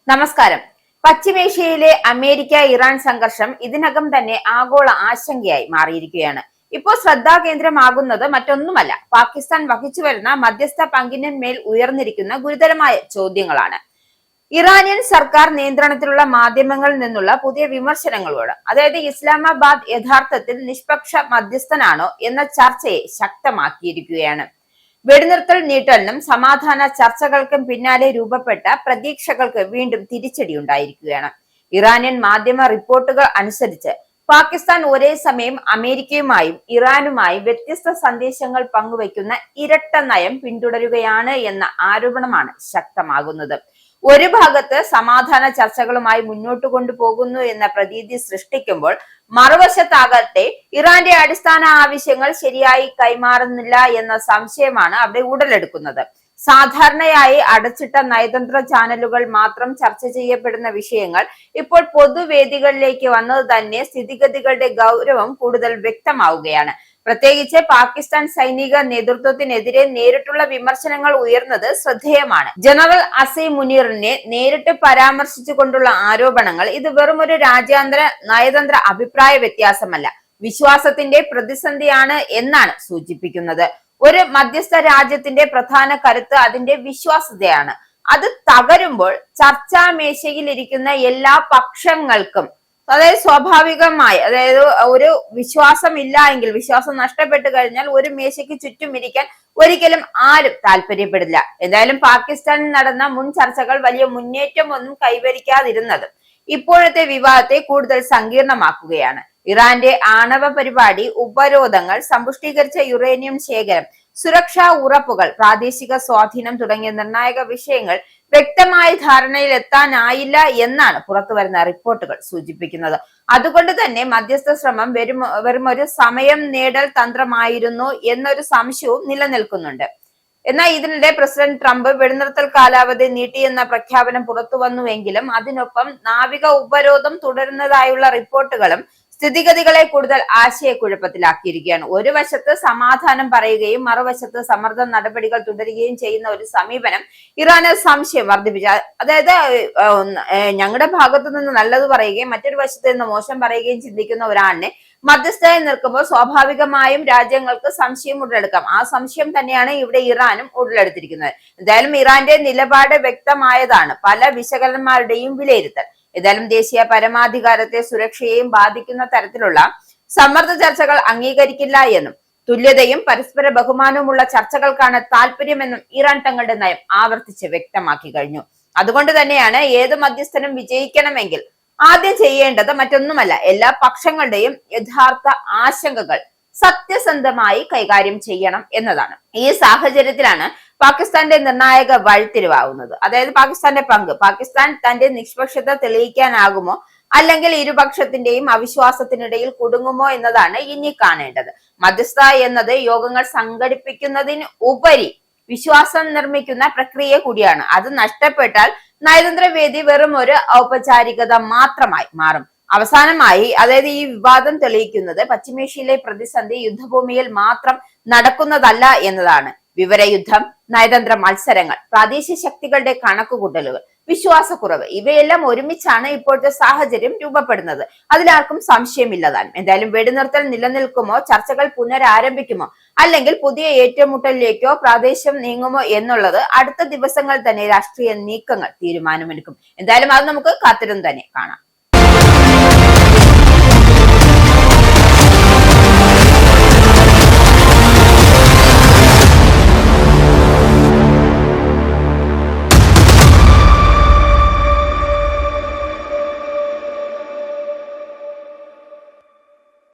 നമസ്കാരം. പശ്ചിമേഷ്യയിലെ America Iran സംഘർഷം ഇതിനകം തന്നെ ആഗോള ആശങ്കയായി മാറിയിരിക്കുകയാണ്. ഇപ്പോൾ ശ്രദ്ധാകേന്ദ്രമാകുന്നത് മറ്റൊന്നുമല്ല, പാകിസ്ഥാൻ വഹിച്ചുവരുന്ന മധ്യസ്ഥ പങ്കിന്മേൽ ഉയർന്നിരിക്കുന്ന ഗുരുതരമായ ചോദ്യങ്ങളാണ്. ഇറാനിയൻ സർക്കാർ നിയന്ത്രണത്തിലുള്ള മാധ്യമങ്ങളിൽ നിന്നുള്ള പുതിയ വിമർശനങ്ങളോട്, അതായത് ഇസ്ലാമാബാദ് യഥാർത്ഥത്തിൽ നിഷ്പക്ഷ മധ്യസ്ഥനാണോ എന്ന ചർച്ചയെ ശക്തമാക്കിയിരിക്കുകയാണ്. വെടിനിർത്തൽ നീട്ടലിനും സമാധാന ചർച്ചകൾക്കും പിന്നാലെ രൂപപ്പെട്ട പ്രതീക്ഷകൾക്ക് വീണ്ടും തിരിച്ചടിയുണ്ടായിരിക്കുകയാണ്. ഇറാനിയൻ മാധ്യമ റിപ്പോർട്ടുകൾ അനുസരിച്ച് പാകിസ്ഥാൻ ഒരേ സമയം അമേരിക്കയുമായും ഇറാനുമായും വ്യത്യസ്ത സന്ദേശങ്ങൾ പങ്കുവയ്ക്കുന്ന ഇരട്ട നയം പിന്തുടരുകയാണ് എന്ന ആരോപണമാണ് ശക്തമാകുന്നത്. ഒരു ഭാഗത്ത് സമാധാന ചർച്ചകളുമായി മുന്നോട്ട് കൊണ്ടുപോകുന്നു എന്ന പ്രതീതി സൃഷ്ടിക്കുമ്പോൾ, മറുവശത്താകട്ടെ ഇറാന്റെ അടിസ്ഥാന ആവശ്യങ്ങൾ ശരിയായി കൈമാറുന്നില്ല എന്ന സംശയമാണ് അവിടെ ഉടലെടുക്കുന്നത്. സാധാരണയായി അടച്ചിട്ട നയതന്ത്ര ചാനലുകൾ മാത്രം ചർച്ച ചെയ്യപ്പെടുന്ന വിഷയങ്ങൾ ഇപ്പോൾ പൊതുവേദികളിലേക്ക് വന്നത് തന്നെ സ്ഥിതിഗതികളുടെ ഗൗരവം കൂടുതൽ വ്യക്തമാവുകയാണ്. പ്രത്യേകിച്ച് പാകിസ്ഥാൻ സൈനിക നേതൃത്വത്തിനെതിരെ നേരിട്ടുള്ള വിമർശനങ്ങൾ ഉയർന്നത് ശ്രദ്ധേയമാണ്. ജനറൽ അസീം മുനീറിനെ നേരിട്ട് പരാമർശിച്ചുകൊണ്ടുള്ള ആരോപണങ്ങൾ ഇത് വെറും ഒരു രാജ്യാന്തര നയതന്ത്ര അഭിപ്രായ വ്യത്യാസമല്ല, വിശ്വാസത്തിന്റെ പ്രതിസന്ധിയാണ് എന്നാണ് സൂചിപ്പിക്കുന്നത്. ഒരു മധ്യസ്ഥ രാജ്യത്തിന്റെ പ്രധാന കരുത്ത് അതിന്റെ വിശ്വാസ്യതയാണ്. അത് തകരുമ്പോൾ ചർച്ചാ മേശയിൽ ഇരിക്കുന്ന എല്ലാ പക്ഷങ്ങൾക്കും, അതായത് സ്വാഭാവികമായി, അതായത് ഒരു വിശ്വാസം ഇല്ല എങ്കിൽ, വിശ്വാസം നഷ്ടപ്പെട്ടു കഴിഞ്ഞാൽ ഒരു മേശയ്ക്ക് ചുറ്റും ഇരിക്കാൻ ഒരിക്കലും ആരും താല്പര്യപ്പെടില്ല. എന്തായാലും പാകിസ്ഥാനിൽ നടന്ന മുൻ ചർച്ചകൾ വലിയ മുന്നേറ്റം ഒന്നും കൈവരിക്കാതിരുന്നത് ഇപ്പോഴത്തെ വിവാദത്തെ കൂടുതൽ സങ്കീർണമാക്കുകയാണ്. ഇറാന്റെ ആണവ പരിപാടി, ഉപരോധങ്ങൾ, സമ്പുഷ്ടീകരിച്ച യുറേനിയം ശേഖരം, സുരക്ഷാ ഉറപ്പുകൾ, പ്രാദേശിക സ്വാധീനം തുടങ്ങിയ നിർണായക വിഷയങ്ങൾ വ്യക്തമായ ധാരണയിൽ എത്താനായില്ല എന്നാണ് പുറത്തുവരുന്ന റിപ്പോർട്ടുകൾ സൂചിപ്പിക്കുന്നത്. അതുകൊണ്ട് തന്നെ മധ്യസ്ഥ ശ്രമം വെറും ഒരു സമയം നേടൽ തന്ത്രമായിരുന്നു എന്നൊരു സംശയവും നിലനിൽക്കുന്നുണ്ട്. എന്നാൽ ഇതിനിടെ പ്രസിഡന്റ് ട്രംപ് വെടിനിർത്തൽ കാലാവധി നീട്ടിയെന്ന പ്രഖ്യാപനം പുറത്തു വന്നുവെങ്കിലും അതിനൊപ്പം നാവിക ഉപരോധം തുടരുന്നതായുള്ള റിപ്പോർട്ടുകളും സ്ഥിതിഗതികളെ കൂടുതൽ ആശയക്കുഴപ്പത്തിലാക്കിയിരിക്കുകയാണ്. ഒരു വശത്ത് സമാധാനം പറയുകയും മറുവശത്ത് സമ്മർദ്ദ നടപടികൾ തുടരുകയും ചെയ്യുന്ന ഒരു സമീപനം ഇറാന് സംശയം വർദ്ധിപ്പിച്ച, അതായത് ഞങ്ങളുടെ ഭാഗത്തു നിന്ന് നല്ലത് പറയുകയും മറ്റൊരു വശത്ത് നിന്ന് മോശം പറയുകയും ചിന്തിക്കുന്ന ഒരാളിനെ മധ്യസ്ഥയായി നിൽക്കുമ്പോൾ സ്വാഭാവികമായും രാജ്യങ്ങൾക്ക് സംശയം ഉടലെടുക്കാം. ആ സംശയം തന്നെയാണ് ഇവിടെ ഇറാനും ഉടലെടുത്തിരിക്കുന്നത്. എന്തായാലും ഇറാന്റെ നിലപാട് വ്യക്തമായതാണ് പല വിശകലന്മാരുടെയും വിലയിരുത്തൽ. ഏതായാലും ദേശീയ പരമാധികാരത്തെ സുരക്ഷയെയും ബാധിക്കുന്ന തരത്തിലുള്ള സമ്മർദ്ദ ചർച്ചകൾ അംഗീകരിക്കില്ല എന്നും തുല്യതയും പരസ്പര ബഹുമാനവുമുള്ള ചർച്ചകൾക്കാണ് താല്പര്യമെന്നും ഇറാൻ തങ്ങളുടെ നയം ആവർത്തിച്ച് വ്യക്തമാക്കി കഴിഞ്ഞു. അതുകൊണ്ട് തന്നെയാണ് ഏത് മധ്യസ്ഥനും വിജയിക്കണമെങ്കിൽ ആദ്യം ചെയ്യേണ്ടത് മറ്റൊന്നുമല്ല, എല്ലാ പക്ഷങ്ങളുടെയും യഥാർത്ഥ ആശങ്കകൾ സത്യസന്ധമായി കൈകാര്യം ചെയ്യണം എന്നതാണ്. ഈ സാഹചര്യത്തിലാണ് പാകിസ്ഥാന്റെ നിർണായക വഴിത്തിരിവാകുന്നത്. അതായത് പാകിസ്ഥാന്റെ പങ്ക്. പാകിസ്ഥാൻ തന്റെ നിഷ്പക്ഷത തെളിയിക്കാനാകുമോ, അല്ലെങ്കിൽ ഇരുപക്ഷത്തിന്റെയും അവിശ്വാസത്തിനിടയിൽ കുടുങ്ങുമോ എന്നതാണ് ഇനി കാണേണ്ടത്. മധ്യസ്ഥ എന്നത് യോഗങ്ങൾ സംഘടിപ്പിക്കുന്നതിന് ഉപരി വിശ്വാസം നിർമ്മിക്കുന്ന പ്രക്രിയ കൂടിയാണ്. അത് നഷ്ടപ്പെട്ടാൽ നയതന്ത്രവേദി വെറും ഒരു ഔപചാരികത മാത്രമായി മാറും. അവസാനമായി, അതായത് ഈ വിവാദം തെളിയിക്കുന്നത് പശ്ചിമേഷ്യയിലെ പ്രതിസന്ധി യുദ്ധഭൂമിയിൽ മാത്രം നടക്കുന്നതല്ല എന്നതാണ്. വിവരയുദ്ധം, നയതന്ത്ര മത്സരങ്ങൾ, പ്രാദേശിക ശക്തികളുടെ കണക്കുകൂട്ടലുകൾ, വിശ്വാസക്കുറവ്, ഇവയെല്ലാം ഒരുമിച്ചാണ് ഇപ്പോഴത്തെ സാഹചര്യം രൂപപ്പെടുന്നത്. അതിലാർക്കും സംശയമില്ലതാനും. എന്തായാലും വെടിനിർത്തൽ നിലനിൽക്കുമോ, ചർച്ചകൾ പുനരാരംഭിക്കുമോ, അല്ലെങ്കിൽ പുതിയ ഏറ്റുമുട്ടലിലേക്കോ പ്രാദേശം നീങ്ങുമോ എന്നുള്ളത് അടുത്ത ദിവസങ്ങൾ തന്നെ രാഷ്ട്രീയ നീക്കങ്ങൾ തീരുമാനമെടുക്കും. എന്തായാലും അത് നമുക്ക് കാത്തിരുന്ന് തന്നെ കാണാം.